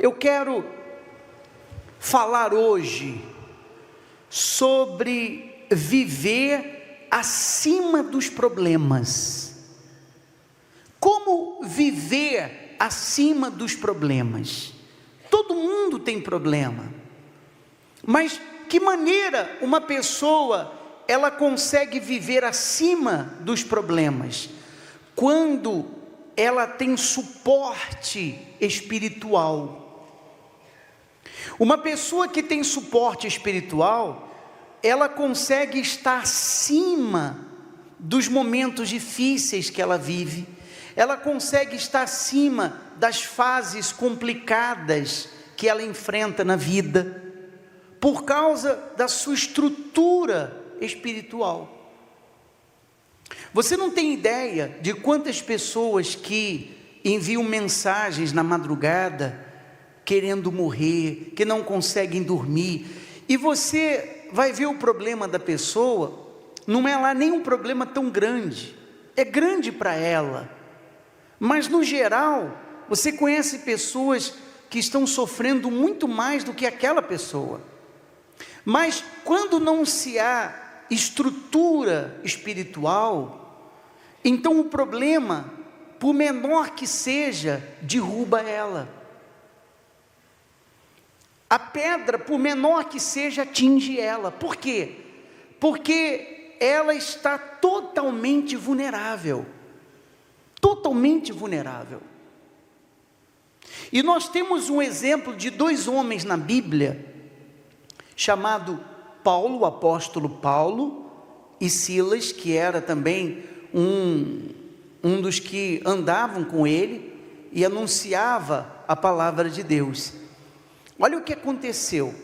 Eu quero falar hoje sobre viver acima dos problemas. Como viver acima dos problemas? Todo mundo tem problema, mas que maneira uma pessoa ela consegue viver acima dos problemas? Quando ela tem suporte espiritual. Uma pessoa que tem suporte espiritual, ela consegue estar acima dos momentos difíceis que ela vive, ela consegue estar acima das fases complicadas que ela enfrenta na vida, por causa da sua estrutura espiritual. Você não tem ideia de quantas pessoas que enviam mensagens na madrugada, querendo morrer, que não conseguem dormir, e você vai ver o problema da pessoa, não é lá nem um problema tão grande, é grande para ela, mas no geral, você conhece pessoas que estão sofrendo muito mais do que aquela pessoa, mas quando não se há estrutura espiritual, então o problema, por menor que seja, derruba ela. A pedra, por menor que seja, atinge ela. Por quê? Porque ela está totalmente vulnerável. Totalmente vulnerável. E nós temos um exemplo de dois homens na Bíblia, chamado Paulo, o apóstolo Paulo, e Silas, que era também um dos que andavam com ele e anunciava a palavra de Deus. Olha o que aconteceu.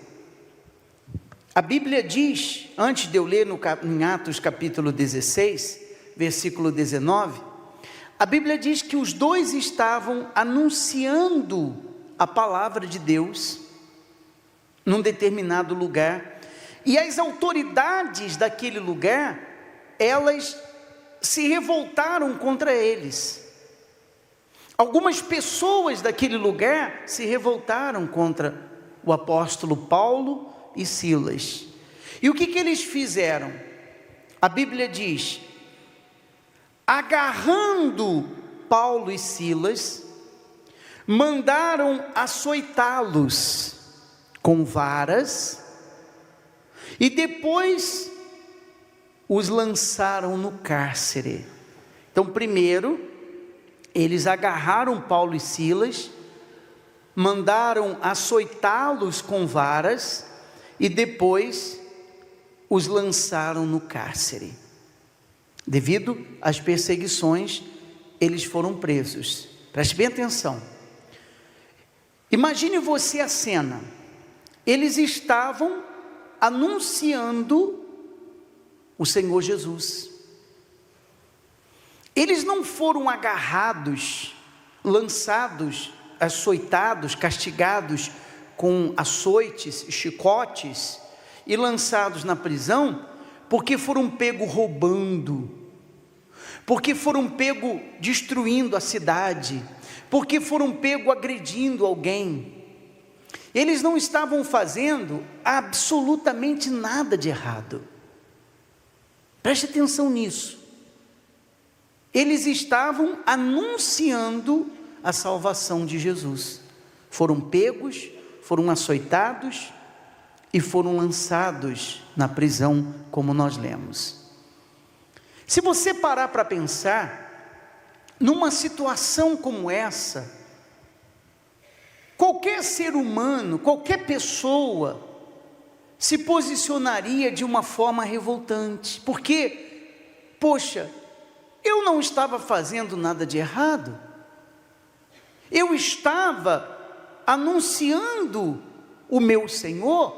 A Bíblia diz, antes de eu ler em Atos capítulo 16, versículo 19, a Bíblia diz que os dois estavam anunciando a palavra de Deus num determinado lugar, e as autoridades daquele lugar, elas se revoltaram contra eles. Algumas pessoas daquele lugar se revoltaram contra o apóstolo Paulo e Silas. E o que eles fizeram? A Bíblia diz: agarrando Paulo e Silas, mandaram açoitá-los com varas, e depois os lançaram no cárcere. Então, primeiro, eles agarraram Paulo e Silas, mandaram açoitá-los com varas, e depois os lançaram no cárcere. Devido às perseguições, eles foram presos. Preste bem atenção. Imagine você a cena. Eles estavam anunciando o Senhor Jesus. Eles não foram agarrados, lançados, açoitados, castigados com açoites, chicotes e lançados na prisão, porque foram pegos roubando, porque foram pegos destruindo a cidade, porque foram pegos agredindo alguém. Eles não estavam fazendo absolutamente nada de errado. Preste atenção nisso. Eles estavam anunciando a salvação de Jesus. Foram pegos, foram açoitados e foram lançados na prisão, como nós lemos. Se você parar para pensar, numa situação como essa, qualquer ser humano, qualquer pessoa, se posicionaria de uma forma revoltante, porque, poxa, eu não estava fazendo nada de errado, eu estava anunciando o meu Senhor.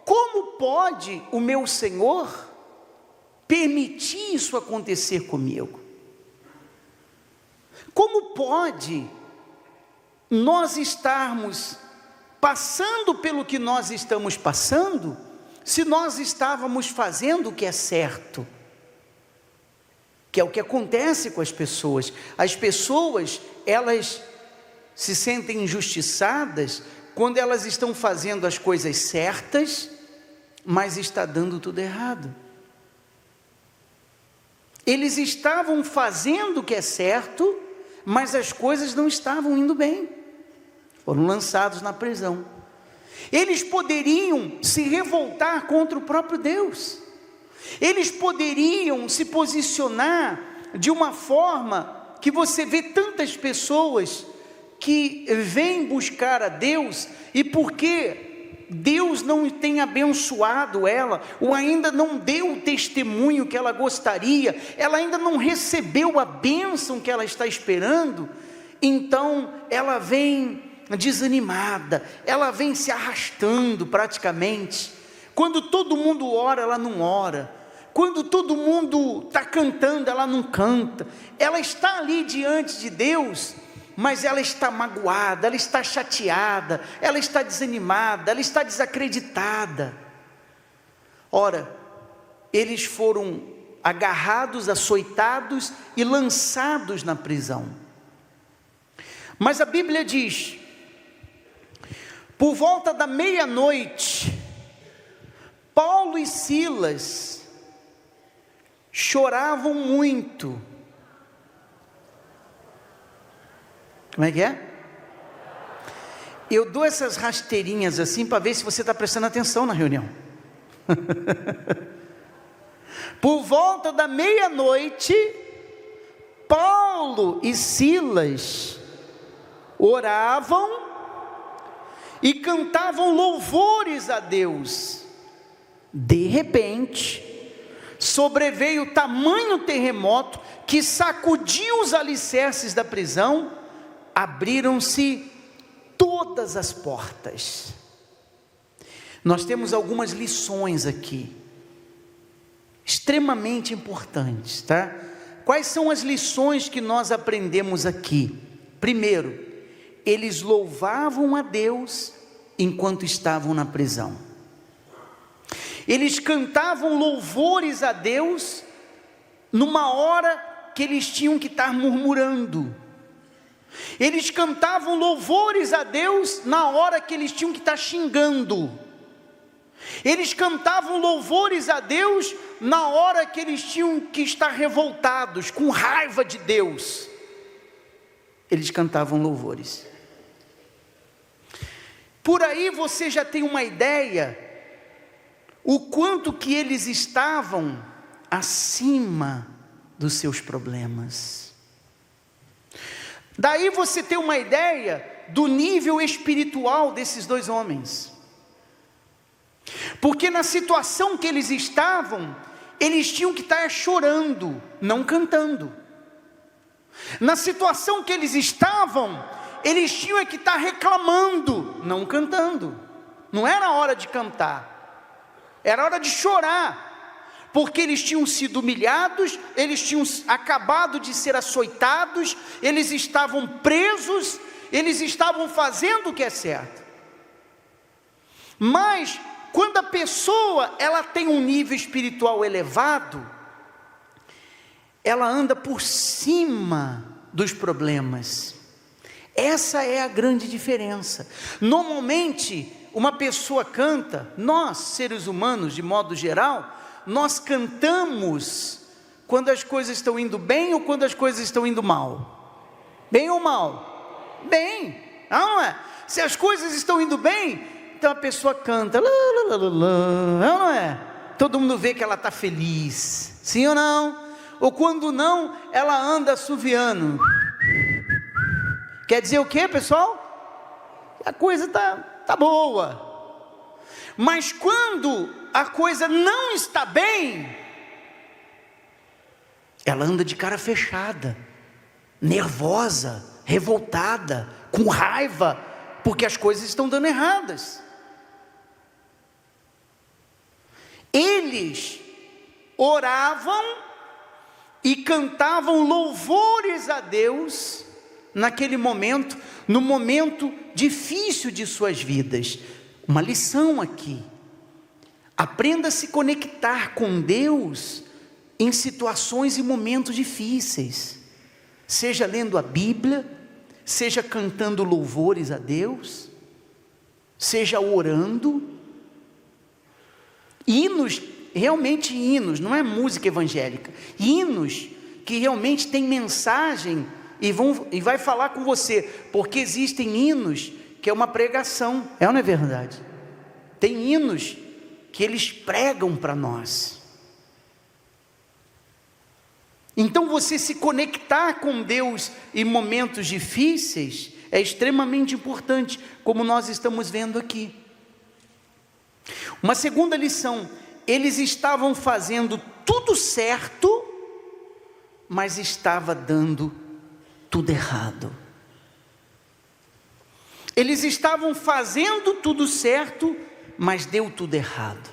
Como pode o meu Senhor permitir isso acontecer comigo? Como pode nós estarmos passando pelo que nós estamos passando, se nós estávamos fazendo o que é certo? Que é o que acontece com as pessoas. As pessoas, elas se sentem injustiçadas quando elas estão fazendo as coisas certas, mas está dando tudo errado. Eles estavam fazendo o que é certo, mas as coisas não estavam indo bem. Foram lançados na prisão. Eles poderiam se revoltar contra o próprio Deus. Eles poderiam se posicionar de uma forma que você vê tantas pessoas que vêm buscar a Deus, e porque Deus não tem abençoado ela, ou ainda não deu o testemunho que ela gostaria, ela ainda não recebeu a bênção que ela está esperando, então ela vem desanimada, ela vem se arrastando praticamente. Quando todo mundo ora, ela não ora. Quando todo mundo está cantando, ela não canta. Ela está ali diante de Deus, mas ela está magoada, ela está chateada, ela está desanimada, ela está desacreditada. Ora, eles foram agarrados, açoitados e lançados na prisão. Mas a Bíblia diz: por volta da meia-noite, Paulo e Silas choravam muito. Como é que é? Eu dou essas rasteirinhas assim para ver se você está prestando atenção na reunião. Por volta da meia-noite, Paulo e Silas oravam e cantavam louvores a Deus. De repente, sobreveio tamanho terremoto que sacudiu os alicerces da prisão, abriram-se todas as portas. Nós temos algumas lições aqui, extremamente importantes, tá? Quais são as lições que nós aprendemos aqui? Primeiro, eles louvavam a Deus enquanto estavam na prisão. Eles cantavam louvores a Deus numa hora que eles tinham que estar murmurando. Eles cantavam louvores a Deus na hora que eles tinham que estar xingando. Eles cantavam louvores a Deus na hora que eles tinham que estar revoltados, com raiva de Deus. Eles cantavam louvores. Por aí você já tem uma ideia o quanto que eles estavam acima dos seus problemas. Daí você tem uma ideia do nível espiritual desses dois homens. Porque na situação que eles estavam, eles tinham que estar chorando, não cantando. Na situação que eles estavam, eles tinham que estar reclamando, não cantando. Não era hora de cantar, era hora de chorar. Porque eles tinham sido humilhados, eles tinham acabado de ser açoitados, eles estavam presos, eles estavam fazendo o que é certo. Mas, quando a pessoa, ela tem um nível espiritual elevado, ela anda por cima dos problemas. Essa é a grande diferença. Normalmente, uma pessoa canta, nós, seres humanos, de modo geral, nós cantamos quando as coisas estão indo bem ou quando as coisas estão indo mal? Bem ou mal? Bem, não é? Se as coisas estão indo bem, então a pessoa canta, não é? Todo mundo vê que ela está feliz, sim ou não? Ou quando não, ela anda assoviando. Quer dizer o que, pessoal? A coisa tá boa. Mas quando a coisa não está bem, ela anda de cara fechada, nervosa, revoltada, com raiva, porque as coisas estão dando erradas. Eles oravam e cantavam louvores a Deus naquele momento, no momento difícil de suas vidas. Uma lição aqui: aprenda a se conectar com Deus em situações e momentos difíceis, seja lendo a Bíblia, seja cantando louvores a Deus, seja orando, hinos, realmente hinos, não é música evangélica, hinos que realmente tem mensagem e vai falar com você, porque existem hinos que é uma pregação, é ou não é verdade? Tem hinos que eles pregam para nós. Então você se conectar com Deus em momentos difíceis é extremamente importante, como nós estamos vendo aqui. Uma segunda lição: eles estavam fazendo tudo certo, mas estava dando tudo errado. Eles estavam fazendo tudo certo, mas deu tudo errado.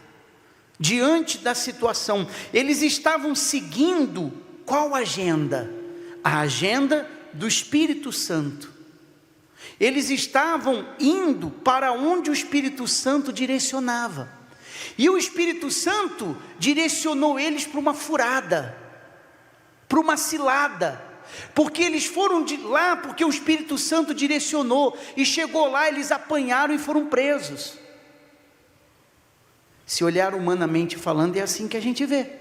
Diante da situação, eles estavam seguindo qual agenda? A agenda do Espírito Santo. Eles estavam indo para onde o Espírito Santo direcionava. E o Espírito Santo direcionou eles para uma furada, para uma cilada. Porque eles foram de lá, porque o Espírito Santo direcionou, e chegou lá, eles apanharam e foram presos. Se olhar humanamente falando, é assim que a gente vê.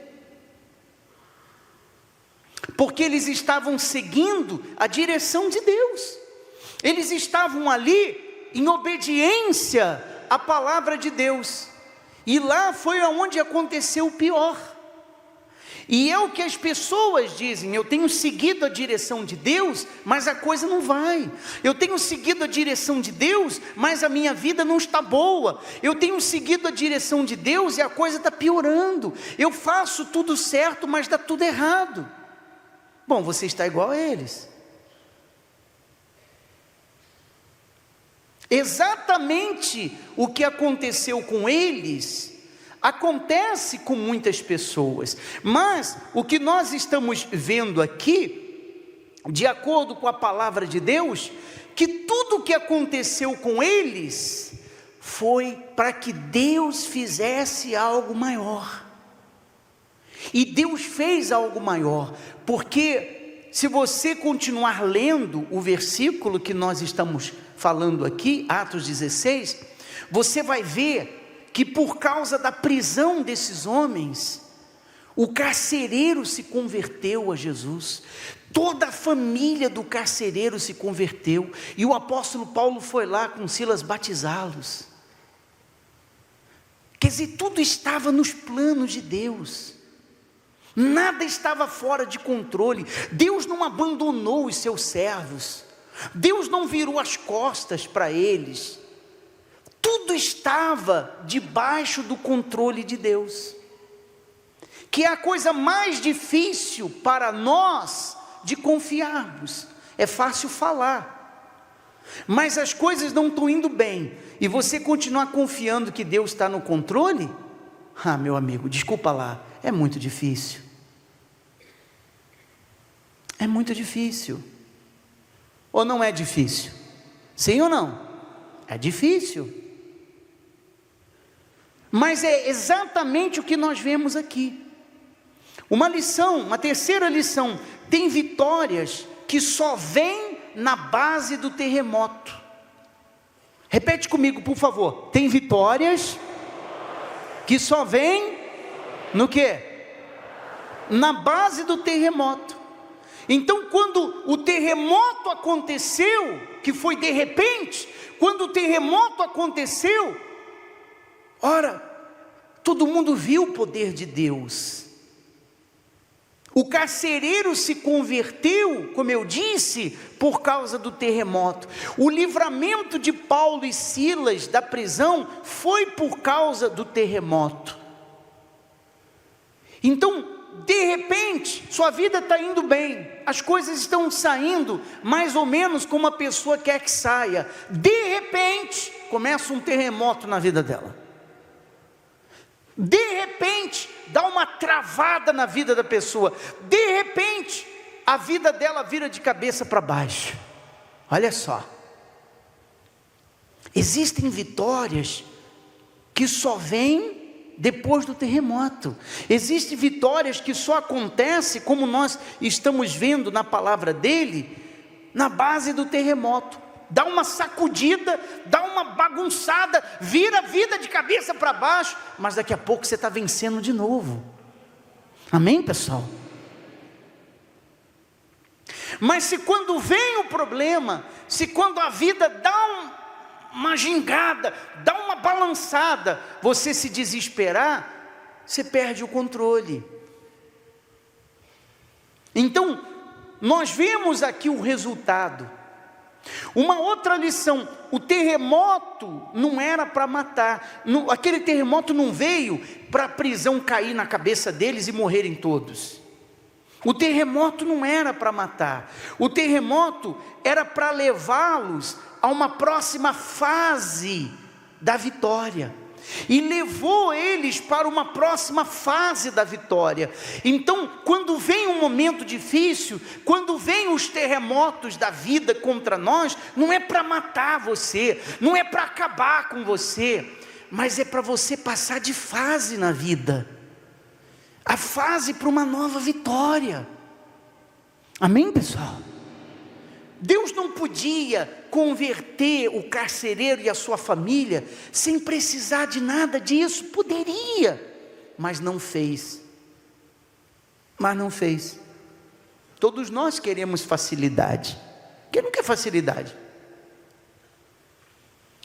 Porque eles estavam seguindo a direção de Deus. Eles estavam ali em obediência à palavra de Deus. E lá foi onde aconteceu o pior. E é o que as pessoas dizem: eu tenho seguido a direção de Deus, mas a coisa não vai. Eu tenho seguido a direção de Deus, mas a minha vida não está boa. Eu tenho seguido a direção de Deus e a coisa está piorando. Eu faço tudo certo, mas dá tudo errado. Bom, você está igual a eles. Exatamente o que aconteceu com eles acontece com muitas pessoas, mas o que nós estamos vendo aqui, de acordo com a palavra de Deus, que tudo o que aconteceu com eles foi para que Deus fizesse algo maior. E Deus fez algo maior, porque se você continuar lendo o versículo que nós estamos falando aqui, Atos 16, você vai ver que por causa da prisão desses homens, o carcereiro se converteu a Jesus, toda a família do carcereiro se converteu, e o apóstolo Paulo foi lá com Silas batizá-los. Quer dizer, tudo estava nos planos de Deus, nada estava fora de controle. Deus não abandonou os seus servos, Deus não virou as costas para eles. Tudo estava debaixo do controle de Deus, que é a coisa mais difícil para nós de confiarmos. É fácil falar, mas as coisas não estão indo bem, e você continuar confiando que Deus está no controle? Ah, meu amigo, desculpa lá, é muito difícil. É muito difícil. Ou não é difícil? Sim ou não? É difícil. Mas é exatamente o que nós vemos aqui. Uma lição, uma terceira lição: tem vitórias que só vêm na base do terremoto. Repete comigo, por favor. Tem vitórias que só vêm no quê? Na base do terremoto. Então, quando o terremoto aconteceu, que foi de repente, quando o terremoto aconteceu, ora, todo mundo viu o poder de Deus. O carcereiro se converteu, como eu disse, por causa do terremoto. O livramento de Paulo e Silas da prisão foi por causa do terremoto. Então, de repente, sua vida está indo bem, as coisas estão saindo mais ou menos como a pessoa quer que saia. De repente, começa um terremoto na vida dela. De repente, dá uma travada na vida da pessoa. De repente, a vida dela vira de cabeça para baixo. Olha só. Existem vitórias que só vêm depois do terremoto. Existem vitórias que só acontecem, como nós estamos vendo na palavra dele, na base do terremoto. Dá uma sacudida, dá uma bagunçada, vira a vida de cabeça para baixo, mas daqui a pouco você está vencendo de novo. Amém, pessoal? Mas se quando vem o problema, se quando a vida dá uma gingada, dá uma balançada, você se desesperar, você perde o controle. Então, nós vemos aqui o resultado. Uma outra lição: o terremoto não era para matar, aquele terremoto não veio para a prisão cair na cabeça deles e morrerem todos. O terremoto não era para matar, o terremoto era para levá-los a uma próxima fase da vitória, e levou eles para uma próxima fase da vitória. Então, quando vem um momento difícil, quando vem os terremotos da vida contra nós, não é para matar você, não é para acabar com você, mas é para você passar de fase na vida, a fase para uma nova vitória. Amém, pessoal? Deus não podia converter o carcereiro e a sua família sem precisar de nada disso. Poderia, mas não fez. Todos nós queremos facilidade. Quem não quer facilidade?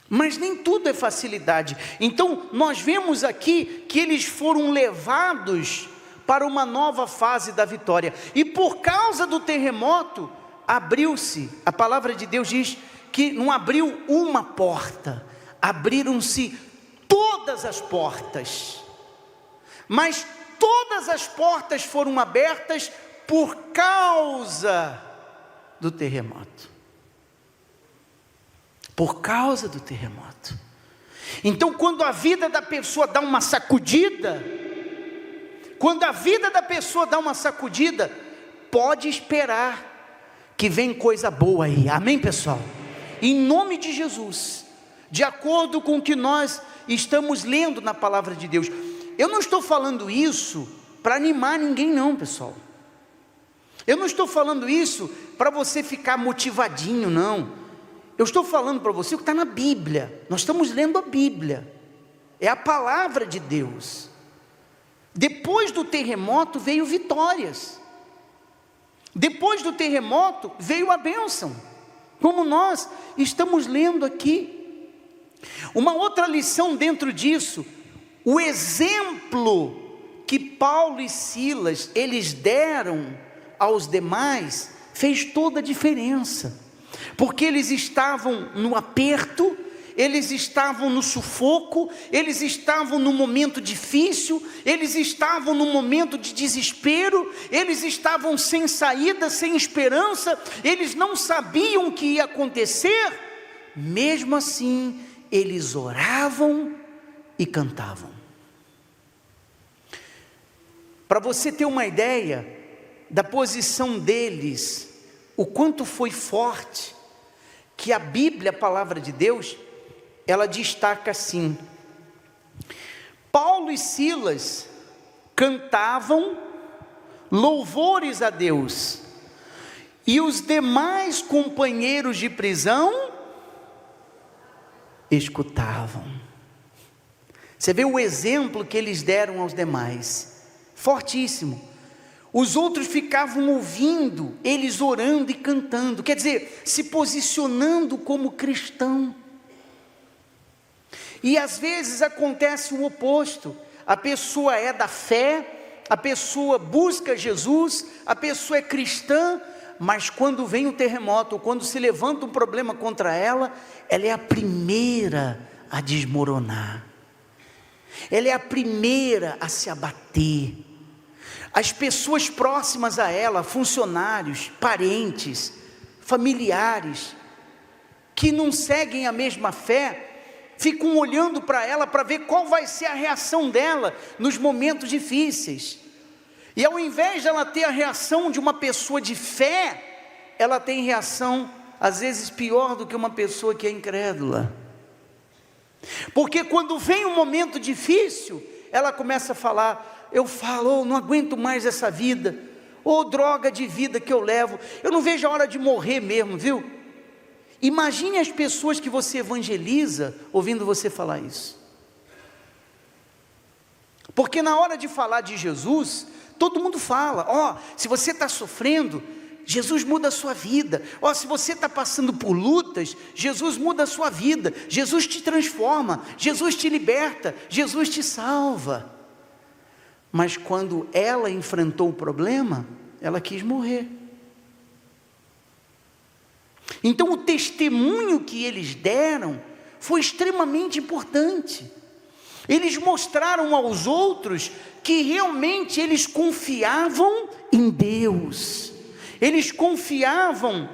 Mas nem tudo é facilidade. Então nós vemos aqui que eles foram levados para uma nova fase da vitória, e por causa do terremoto, abriu-se, a palavra de Deus diz que não abriu uma porta, abriram-se todas as portas, mas todas as portas foram abertas por causa do terremoto. Por causa do terremoto. Então, quando a vida da pessoa dá uma sacudida, pode esperar que vem coisa boa aí. Amém, pessoal? Em nome de Jesus, de acordo com o que nós estamos lendo na palavra de Deus. Eu não estou falando isso para animar ninguém não, pessoal. Eu não estou falando isso para você ficar motivadinho, não. Eu estou falando para você o que está na Bíblia. Nós estamos lendo a Bíblia, é a palavra de Deus. Depois do terremoto veio vitórias. Depois do terremoto veio a bênção, como nós estamos lendo aqui. Uma outra lição dentro disso: o exemplo que Paulo e Silas eles deram aos demais fez toda a diferença, porque eles estavam no aperto, eles estavam no sufoco, eles estavam no momento difícil, eles estavam no momento de desespero, eles estavam sem saída, sem esperança, eles não sabiam o que ia acontecer. Mesmo assim, eles oravam e cantavam. Para você ter uma ideia da posição deles, o quanto foi forte, que a Bíblia, a palavra de Deus, ela destaca assim: Paulo e Silas cantavam louvores a Deus, e os demais companheiros de prisão escutavam. Você vê o exemplo que eles deram aos demais, fortíssimo. Os outros ficavam ouvindo, eles orando e cantando, quer dizer, se posicionando como cristão. E às vezes acontece o oposto: a pessoa é da fé, a pessoa busca Jesus, a pessoa é cristã, mas quando vem o terremoto, quando se levanta um problema contra ela, ela é a primeira a desmoronar, ela é a primeira a se abater. As pessoas próximas a ela, funcionários, parentes, familiares, que não seguem a mesma fé, ficam olhando para ela para ver qual vai ser a reação dela nos momentos difíceis. E ao invés de ela ter a reação de uma pessoa de fé, ela tem reação às vezes pior do que uma pessoa que é incrédula. Porque quando vem um momento difícil, ela começa a falar: eu falo, não aguento mais essa vida. Ô droga de vida que eu levo, eu não vejo a hora de morrer mesmo, viu? Imagine as pessoas que você evangeliza ouvindo você falar isso. Porque na hora de falar de Jesus, todo mundo fala, ó, se você está sofrendo, Jesus muda a sua vida. Ó, se você está passando por lutas, Jesus muda a sua vida. Jesus te transforma, Jesus te liberta, Jesus te salva. Mas quando ela enfrentou o problema, ela quis morrer. Então o testemunho que eles deram foi extremamente importante. Eles mostraram aos outros que realmente eles confiavam em Deus. Eles confiavam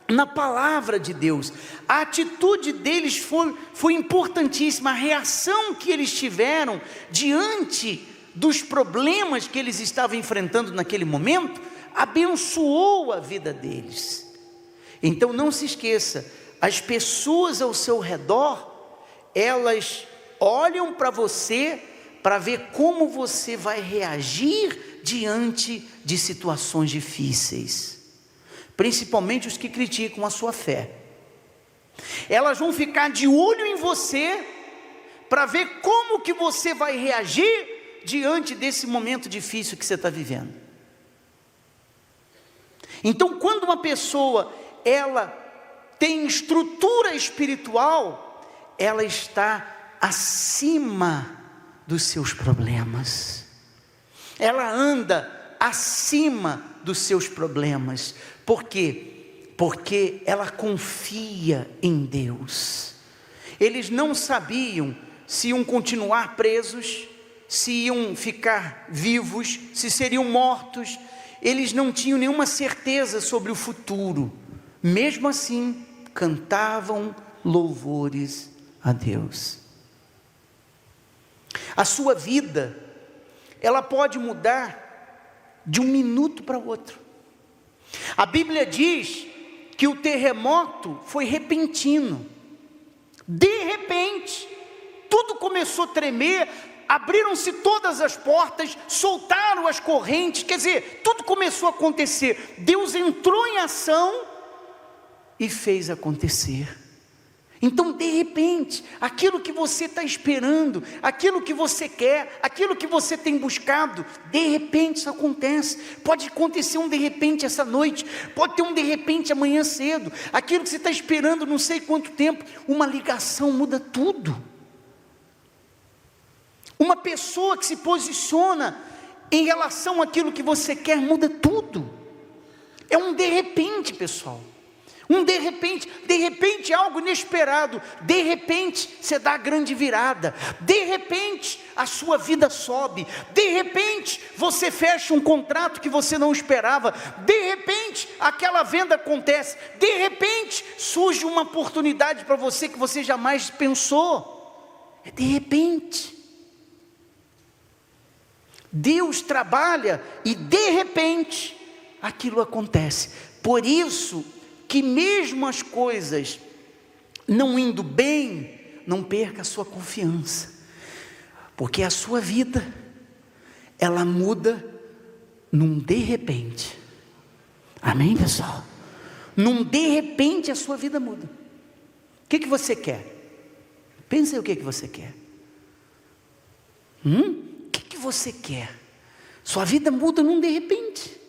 na palavra de Deus. A atitude deles foi importantíssima. A reação que eles tiveram diante dos problemas que eles estavam enfrentando naquele momento, abençoou a vida deles. Então não se esqueça, as pessoas ao seu redor, elas olham para você, para ver como você vai reagir diante de situações difíceis, principalmente os que criticam a sua fé. Elas vão ficar de olho em você, para ver como que você vai reagir diante desse momento difícil que você está vivendo. Então, quando uma pessoa, ela tem estrutura espiritual, ela está acima dos seus problemas, ela anda acima dos seus problemas. Por quê? Porque ela confia em Deus. Eles não sabiam se iam continuar presos, se iam ficar vivos, se seriam mortos. Eles não tinham nenhuma certeza sobre o futuro. Mesmo assim, cantavam louvores a Deus. A sua vida, ela pode mudar de um minuto para o outro. A Bíblia diz que o terremoto foi repentino. De repente, tudo começou a tremer, abriram-se todas as portas, soltaram as correntes, quer dizer, tudo começou a acontecer. Deus entrou em ação e fez acontecer. Então, de repente, aquilo que você está esperando, aquilo que você quer, aquilo que você tem buscado, de repente isso acontece. Pode acontecer um de repente essa noite, pode ter um de repente amanhã cedo. Aquilo que você está esperando não sei quanto tempo, uma ligação muda tudo. Uma pessoa que se posiciona em relação àquilo que você quer muda tudo. É um de repente, pessoal. Um de repente algo inesperado, de repente você dá a grande virada, de repente a sua vida sobe, de repente você fecha um contrato que você não esperava, de repente aquela venda acontece, de repente surge uma oportunidade para você que você jamais pensou. É de repente. Deus trabalha e de repente aquilo acontece. Por isso que mesmo as coisas não indo bem, não perca a sua confiança, porque a sua vida, ela muda num de repente. Amém, pessoal? Num de repente a sua vida muda. O que você quer? Pense aí o que você quer. O que você quer? Sua vida muda num de repente.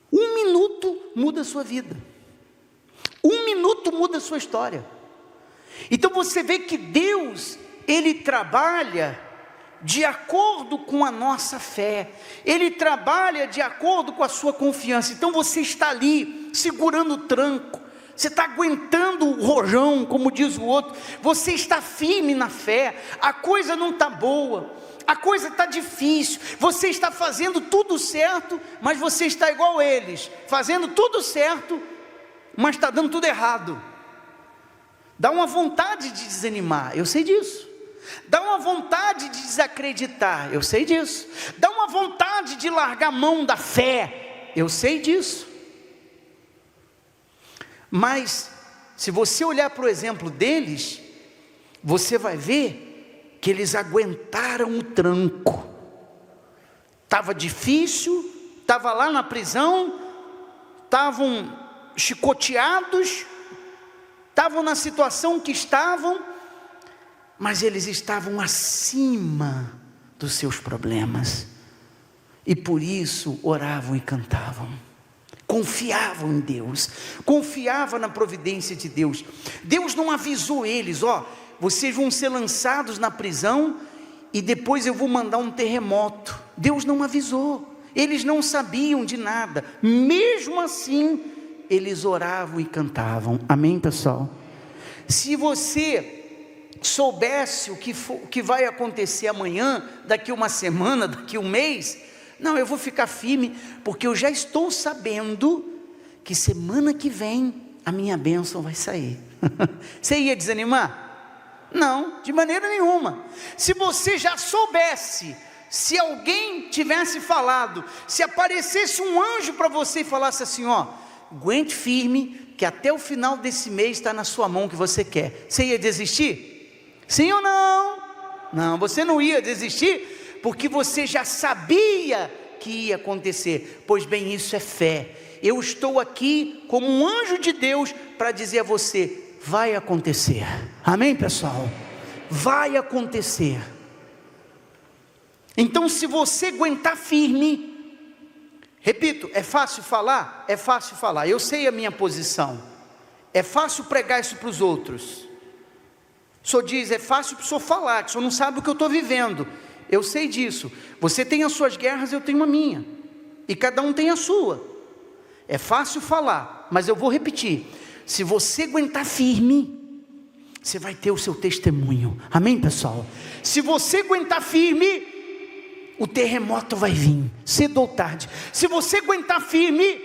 1 minuto muda a sua vida. 1 minuto muda a sua história. Então você vê que Deus, Ele trabalha de acordo com a nossa fé. Ele trabalha de acordo com a sua confiança. Então você está ali, segurando o tranco. Você está aguentando o rojão, como diz o outro. Você está firme na fé. A coisa não está boa. A coisa está difícil. Você está fazendo tudo certo, mas você está igual eles. Fazendo tudo certo, mas está dando tudo errado. Dá uma vontade de desanimar, eu sei disso. Dá uma vontade de desacreditar, eu sei disso. Dá uma vontade de largar a mão da fé, eu sei disso. Mas, se você olhar para o exemplo deles, você vai ver que eles aguentaram o tranco. Estava difícil, estava lá na prisão, estavam chicoteados, estavam na situação que estavam, mas eles estavam acima dos seus problemas, e por isso oravam e cantavam, confiavam em Deus, confiavam na providência de Deus. Deus não avisou eles: ó, vocês vão ser lançados na prisão, e depois eu vou mandar um terremoto. Deus não avisou, eles não sabiam de nada, mesmo assim, eles oravam e cantavam. Amém, pessoal? Se você soubesse o que vai acontecer amanhã, daqui uma semana, daqui um mês, não, eu vou ficar firme, porque eu já estou sabendo que semana que vem a minha bênção vai sair. Você ia desanimar? Não, de maneira nenhuma. Se você já soubesse, se alguém tivesse falado, se aparecesse um anjo para você e falasse assim: ó, aguente firme, que até o final desse mês está na sua mão o que você quer, você ia desistir? Sim ou não? Não, você não ia desistir, porque você já sabia que ia acontecer. Pois bem, isso é fé. Eu estou aqui como um anjo de Deus para dizer a você: vai acontecer. Amém, pessoal? Vai acontecer. Então, se você aguentar firme, repito, é fácil falar? É fácil falar, eu sei a minha posição. É fácil pregar isso para os outros. O senhor diz: é fácil para o senhor falar, que o senhor não sabe o que eu estou vivendo. Eu sei disso. Você tem as suas guerras, eu tenho a minha, e cada um tem a sua. É fácil falar, mas eu vou repetir: se você aguentar firme, você vai ter o seu testemunho. Amém, pessoal? Se você aguentar firme, o terremoto vai vir, cedo ou tarde. Se você aguentar firme,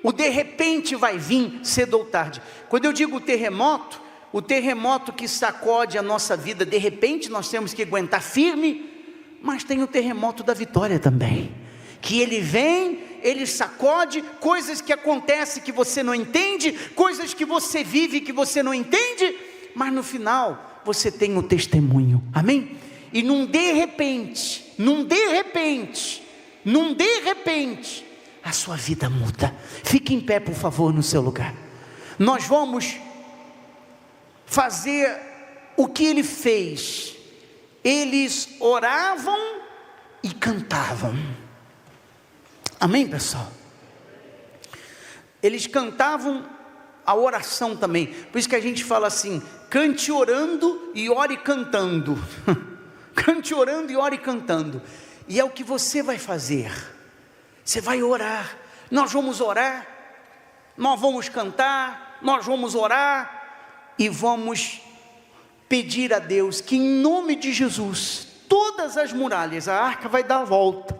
o de repente vai vir, cedo ou tarde. Quando eu digo terremoto, o terremoto que sacode a nossa vida, de repente nós temos que aguentar firme, mas tem o terremoto da vitória também, que ele vem, ele sacode, coisas que acontecem que você não entende, coisas que você vive que você não entende, mas no final, você tem o testemunho. Amém? E num de repente, a sua vida muda. Fique em pé, por favor, no seu lugar. Nós vamos fazer o que ele fez. Eles oravam e cantavam. Amém, pessoal? Eles cantavam a oração também. Por isso que a gente fala assim: cante orando e ore cantando. Cante orando e ore cantando. E é o que você vai fazer. Você vai orar. Nós vamos orar, nós vamos cantar, nós vamos orar, e vamos pedir a Deus que, em nome de Jesus, todas as muralhas, a arca vai dar a volta,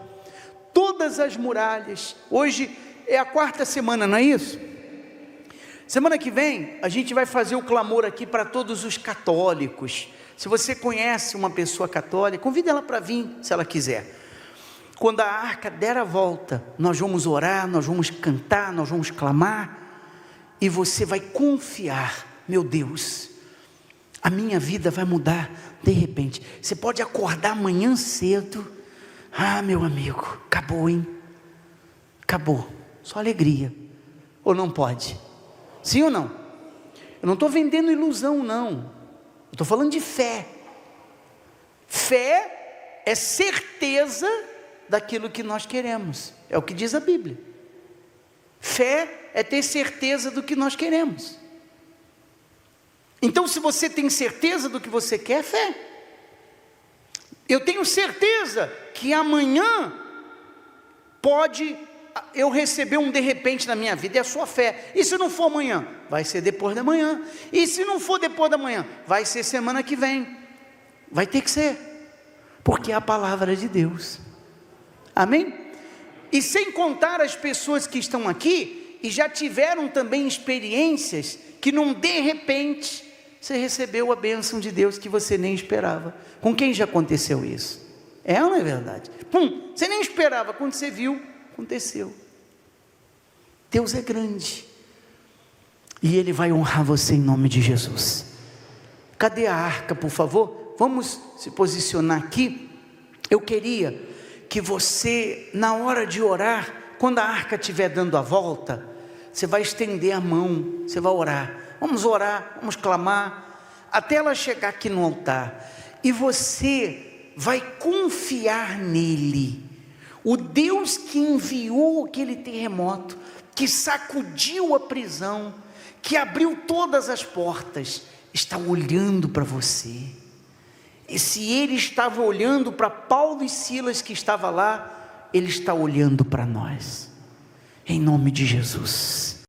todas as muralhas. Hoje é a 4ª semana, não é isso? Semana que vem a gente vai fazer o clamor aqui para todos os católicos. Se você conhece uma pessoa católica, convida ela para vir, se ela quiser. Quando a arca der a volta, nós vamos orar, nós vamos cantar, nós vamos clamar, e você vai confiar: meu Deus, a minha vida vai mudar de repente. Você pode acordar amanhã cedo: ah, meu amigo, acabou, hein? Acabou, só alegria. Ou não pode? Sim ou não? Eu não estou vendendo ilusão, não. Eu estou falando de fé. Fé é certeza daquilo que nós queremos. É o que diz a Bíblia. Fé é ter certeza do que nós queremos. Então, se você tem certeza do que você quer, é fé. Eu tenho certeza que amanhã pode eu receber um de repente na minha vida. É a sua fé. E se não for amanhã? Vai ser depois da manhã. E se não for depois da manhã? Vai ser semana que vem. Vai ter que ser, porque é a palavra de Deus. Amém? E sem contar as pessoas que estão aqui e já tiveram também experiências que num de repente você recebeu a bênção de Deus que você nem esperava. Com quem já aconteceu isso? É ou não é verdade? Você nem esperava, quando você viu, aconteceu. Deus é grande, e Ele vai honrar você em nome de Jesus. Cadê a arca, por favor? Vamos se posicionar aqui. Eu queria que você, na hora de orar, quando a arca estiver dando a volta, você vai estender a mão, você vai orar. Vamos orar, vamos clamar, até ela chegar aqui no altar. E você vai confiar nele. O Deus que enviou aquele terremoto, que sacudiu a prisão, que abriu todas as portas, está olhando para você. E se ele estava olhando para Paulo e Silas que estava lá, ele está olhando para nós. Em nome de Jesus.